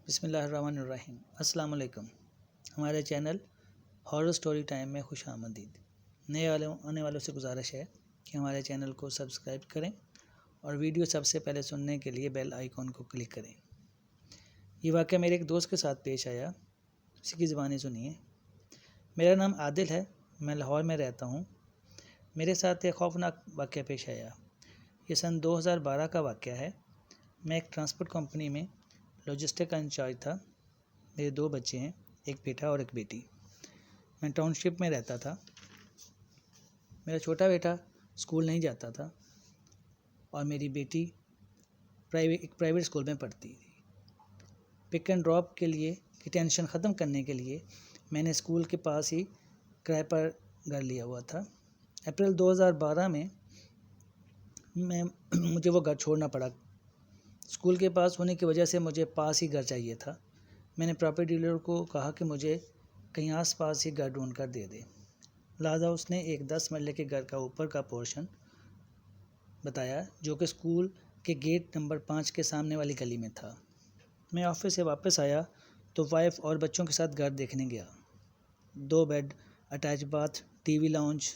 بسم اللہ الرحمن الرحیم۔ السلام علیکم۔ ہمارے چینل ہارر سٹوری ٹائم میں خوش آمدید۔ نئے آنے والوں سے گزارش ہے کہ ہمارے چینل کو سبسکرائب کریں اور ویڈیو سب سے پہلے سننے کے لیے بیل آئیکن کو کلک کریں۔ یہ واقعہ میرے ایک دوست کے ساتھ پیش آیا، اسی کی زبانی سنیے۔ میرا نام عادل ہے، میں لاہور میں رہتا ہوں۔ میرے ساتھ ایک خوفناک واقعہ پیش آیا۔ یہ سن 2012 کا واقعہ ہے۔ میں ایک ٹرانسپورٹ کمپنی میں لاجسٹک کا انچارج تھا۔ میرے 2 بچے ہیں، ایک بیٹا اور ایک بیٹی۔ میں ٹاؤن شپ میں رہتا تھا۔ میرا چھوٹا بیٹا اسکول نہیں جاتا تھا اور میری بیٹی ایک پرائیویٹ اسکول میں پڑھتی تھی۔ پک اینڈ ڈراپ کے لیے کی ٹینشن ختم کرنے کے لیے میں نے اسکول کے پاس ہی کرائے پر گھر لیا ہوا تھا۔ اپریل 2012 میں مجھے وہ گھر چھوڑنا پڑا۔ اسکول کے پاس ہونے کی وجہ سے مجھے پاس ہی گھر چاہیے تھا۔ میں نے پراپرٹی ڈیلر کو کہا کہ مجھے کہیں آس پاس ہی گھر ڈھونڈ کر دے دے، لہٰذا اس نے ایک 10 مرلے کے گھر کا اوپر کا پورشن بتایا جو کہ اسکول کے گیٹ نمبر 5 کے سامنے والی گلی میں تھا۔ میں آفس سے واپس آیا تو وائف اور بچوں کے ساتھ گھر دیکھنے گیا۔ 2 بیڈ، اٹیچ باتھ، ٹی وی لاؤنج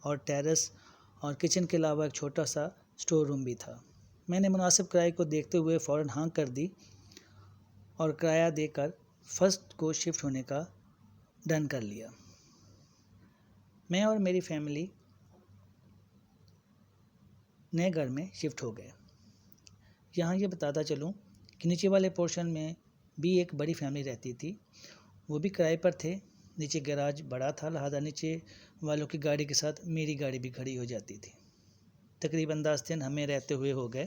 اور ٹیرس اور کچن کے علاوہ ایک چھوٹا سا اسٹور روم بھی تھا۔ میں نے مناسب کرائے کو دیکھتے ہوئے فوراً ہاں کر دی اور کرایہ دے کر فرسٹ کو شفٹ ہونے کا ڈن کر لیا۔ میں اور میری فیملی نئے گھر میں شفٹ ہو گئے۔ یہاں یہ بتاتا چلوں کہ نیچے والے پورشن میں بھی ایک بڑی فیملی رہتی تھی، وہ بھی کرائے پر تھے۔ نیچے گیراج بڑا تھا، لہٰذا نیچے والوں کی گاڑی کے ساتھ میری گاڑی بھی کھڑی ہو جاتی تھی۔ تقریباً 10 دن ہمیں رہتے ہوئے ہو گئے۔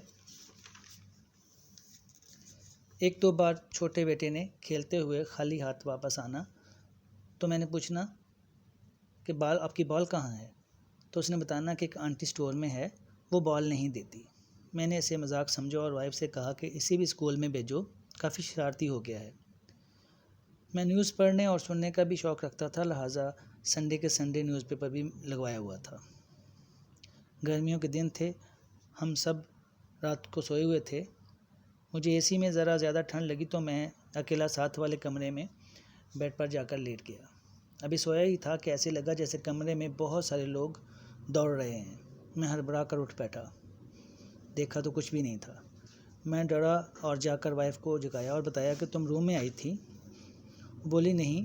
1-2 بار چھوٹے بیٹے نے کھیلتے ہوئے خالی ہاتھ واپس آنا تو میں نے پوچھنا کہ آپ کی بال کہاں ہے، تو اس نے بتانا کہ ایک آنٹی اسٹور میں ہے، وہ بال نہیں دیتی۔ میں نے اسے مذاق سمجھا اور وائف سے کہا کہ اسی بھی اسکول میں بھیجو، کافی شرارتی ہو گیا ہے۔ میں نیوز پڑھنے اور سننے کا بھی شوق رکھتا تھا، لہٰذا سنڈے کے سنڈے نیوز پیپر بھی لگوایا ہوا تھا۔ گرمیوں کے دن تھے، ہم سب رات کو سوئے ہوئے تھے۔ مجھے اے سی میں ذرا زیادہ ٹھنڈ لگی تو میں اکیلا ساتھ والے کمرے میں بیڈ پر جا کر لیٹ گیا۔ ابھی سویا ہی تھا کہ ایسے لگا جیسے کمرے میں بہت سارے لوگ دوڑ رہے ہیں۔ میں ہڑبڑا کر اٹھ بیٹھا، دیکھا تو کچھ بھی نہیں تھا۔ میں ڈرا اور جا کر وائف کو جگایا اور بتایا کہ تم روم میں آئی تھی؟ بولی نہیں،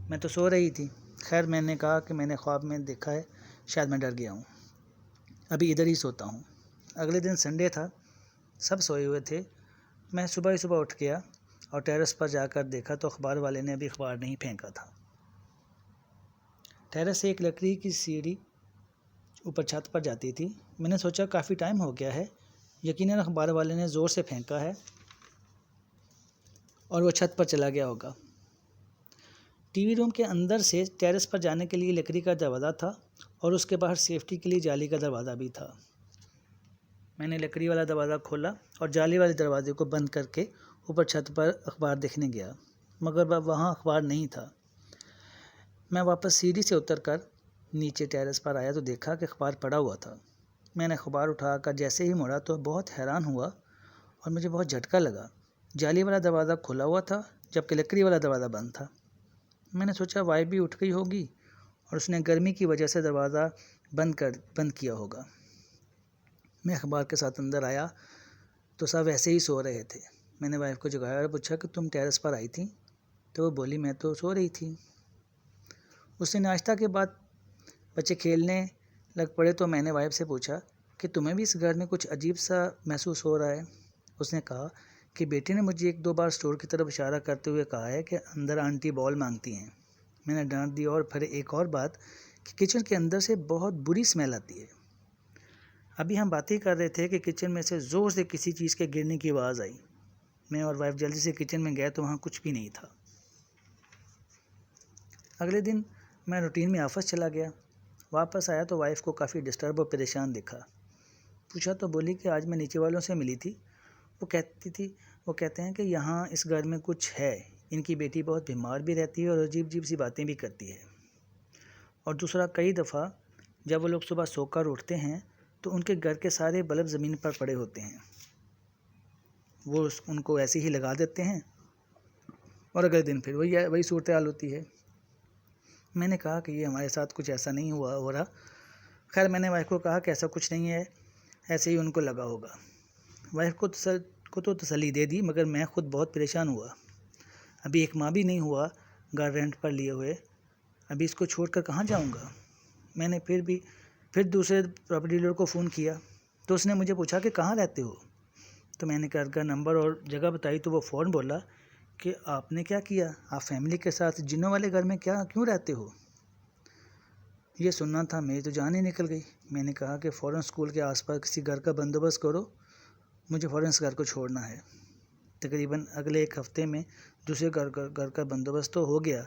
میں تو سو رہی تھی۔ خیر، میں نے کہا کہ میں نے خواب میں دیکھا ہے، شاید میں ڈر گیا ہوں، ابھی ادھر ہی سوتا ہوں۔ اگلے دن سنڈے تھا، سب سوئے ہوئے تھے۔ میں صبح اٹھ گیا اور ٹیرس پر جا کر دیکھا تو اخبار والے نے ابھی اخبار نہیں پھینکا تھا۔ ٹیرس سے ایک لکڑی کی سیڑھی اوپر چھت پر جاتی تھی۔ میں نے سوچا کافی ٹائم ہو گیا ہے، یقیناً اخبار والے نے زور سے پھینکا ہے اور وہ چھت پر چلا گیا ہوگا۔ ٹی وی روم کے اندر سے ٹیرس پر جانے کے لیے لکڑی کا دروازہ تھا اور اس کے باہر سیفٹی کے لیے جالی کا دروازہ بھی تھا۔ میں نے لکڑی والا دروازہ کھولا اور جالی والے دروازے کو بند کر کے اوپر چھت پر اخبار دیکھنے گیا، مگر وہاں اخبار نہیں تھا۔ میں واپس سیڑھی سے اتر کر نیچے ٹیرس پر آیا تو دیکھا کہ اخبار پڑا ہوا تھا۔ میں نے اخبار اٹھا کر جیسے ہی مڑا تو بہت حیران ہوا اور مجھے بہت جھٹکا لگا۔ جالی والا دروازہ کھلا ہوا تھا جبکہ لکڑی والا دروازہ بند تھا۔ میں نے سوچا وائف بھی اٹھ گئی ہوگی اور اس نے گرمی کی وجہ سے دروازہ بند کیا ہوگا۔ میں اخبار کے ساتھ اندر آیا تو سب ویسے ہی سو رہے تھے۔ میں نے وائف کو جگایا اور پوچھا کہ تم ٹیرس پر آئی تھی؟ تو وہ بولی میں تو سو رہی تھی۔ اس نے ناشتہ کے بعد بچے کھیلنے لگ پڑے تو میں نے وائف سے پوچھا کہ تمہیں بھی اس گھر میں کچھ عجیب سا محسوس ہو رہا ہے؟ اس نے کہا کہ بیٹی نے مجھے 1-2 بار اسٹور کی طرف اشارہ کرتے ہوئے کہا ہے کہ اندر آنٹی بال مانگتی ہیں۔ میں نے ڈانٹ دی اور پھر ایک اور بات کہ کچن کے اندر سے بہت بری اسمیل آتی ہے۔ ابھی ہم باتیں کر رہے تھے کہ کچن میں سے زور سے کسی چیز کے گرنے کی آواز آئی۔ میں اور وائف جلدی سے کچن میں گئے تو وہاں کچھ بھی نہیں تھا۔ اگلے دن میں روٹین میں آفس چلا گیا۔ واپس آیا تو وائف کو کافی ڈسٹرب اور پریشان دیکھا۔ پوچھا تو بولی کہ آج میں نیچے والوں سے ملی تھی، وہ کہتے ہیں کہ یہاں اس گھر میں کچھ ہے، ان کی بیٹی بہت بیمار بھی رہتی ہے اور عجیب سی باتیں بھی کرتی ہے، اور دوسرا کئی دفعہ جب وہ لوگ صبح سو کر اٹھتے ہیں تو ان کے گھر کے سارے بلب زمین پر پڑے ہوتے ہیں، وہ ان کو ایسے ہی لگا دیتے ہیں اور اگلے دن پھر وہی صورتحال ہوتی ہے۔ میں نے کہا کہ یہ ہمارے ساتھ کچھ ایسا نہیں ہو رہا۔ خیر میں نے وائف کو کہا کہ ایسا کچھ نہیں ہے، ایسے ہی ان کو لگا ہوگا۔ وائف کو تو تسلی دے دی، مگر میں خود بہت پریشان ہوا۔ ابھی ایک ماہ بھی نہیں ہوا گھر رینٹ پر لیے ہوئے، ابھی اس کو چھوڑ کر کہاں جاؤں گا؟ میں نے پھر دوسرے پراپرٹی ڈیلر کو فون کیا تو اس نے مجھے پوچھا کہ کہاں رہتے ہو؟ تو میں نے گھر کا نمبر اور جگہ بتائی تو وہ فوراً بولا کہ آپ نے کیا کیا؟ آپ فیملی کے ساتھ جنوں والے گھر میں کیوں رہتے ہو؟ یہ سننا تھا میری تو جان ہی نکل گئی۔ میں نے کہا کہ فوراً اسکول کے آس پاس کسی گھر کا بندوبست کرو، مجھے فوراً اس گھر کو چھوڑنا ہے۔ تقریباً اگلے ایک ہفتے میں دوسرے گھر کا بندوبست تو ہو گیا،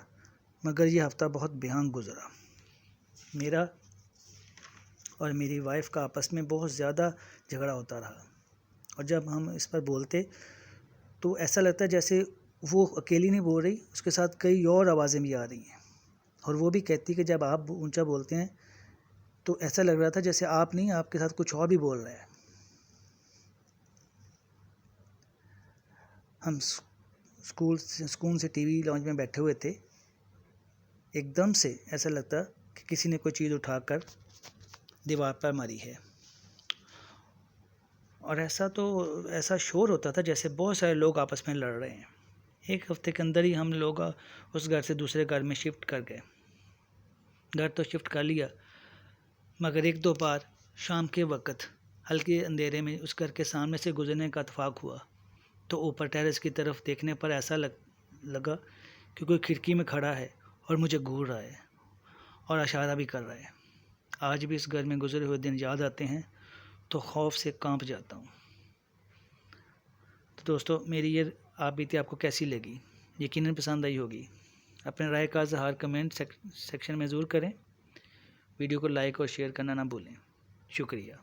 مگر یہ ہفتہ بہت بےہنگ گزرا۔ میرا اور میری وائف کا آپس میں بہت زیادہ جھگڑا ہوتا رہا، اور جب ہم اس پر بولتے تو ایسا لگتا ہے جیسے وہ اکیلی نہیں بول رہی، اس کے ساتھ کئی اور آوازیں بھی آ رہی ہیں، اور وہ بھی کہتی کہ جب آپ اونچا بولتے ہیں تو ایسا لگ رہا تھا جیسے آپ نہیں، آپ کے ساتھ کچھ اور بھی بول رہا ہے۔ ہم سکون سے ٹی وی لاؤنج میں بیٹھے ہوئے تھے، ایک دم سے ایسا لگتا کہ کسی نے کوئی چیز اٹھا کر دیوار پر ماری ہے، اور ایسا شور ہوتا تھا جیسے بہت سارے لوگ آپس میں لڑ رہے ہیں۔ ایک ہفتے کے اندر ہی ہم لوگ اس گھر سے دوسرے گھر میں شفٹ کر گئے۔ گھر تو شفٹ کر لیا، مگر ایک دو بار شام کے وقت ہلکے اندھیرے میں اس گھر کے سامنے سے گزرنے کا اتفاق ہوا تو اوپر ٹیرس کی طرف دیکھنے پر ایسا لگا کہ کوئی کھڑکی میں کھڑا ہے اور مجھے گھور رہا ہے اور اشارہ بھی کر رہا ہے۔ آج بھی اس گھر میں گزرے ہوئے دن یاد آتے ہیں تو خوف سے کانپ جاتا ہوں۔ تو دوستو، میری یہ آپ بیتی آپ کو کیسی لگی؟ یقیناً پسند آئی ہوگی۔ اپنے رائے کا اظہار کمنٹ سیکشن میں ضرور کریں۔ ویڈیو کو لائک اور شیئر کرنا نہ بھولیں۔ شکریہ۔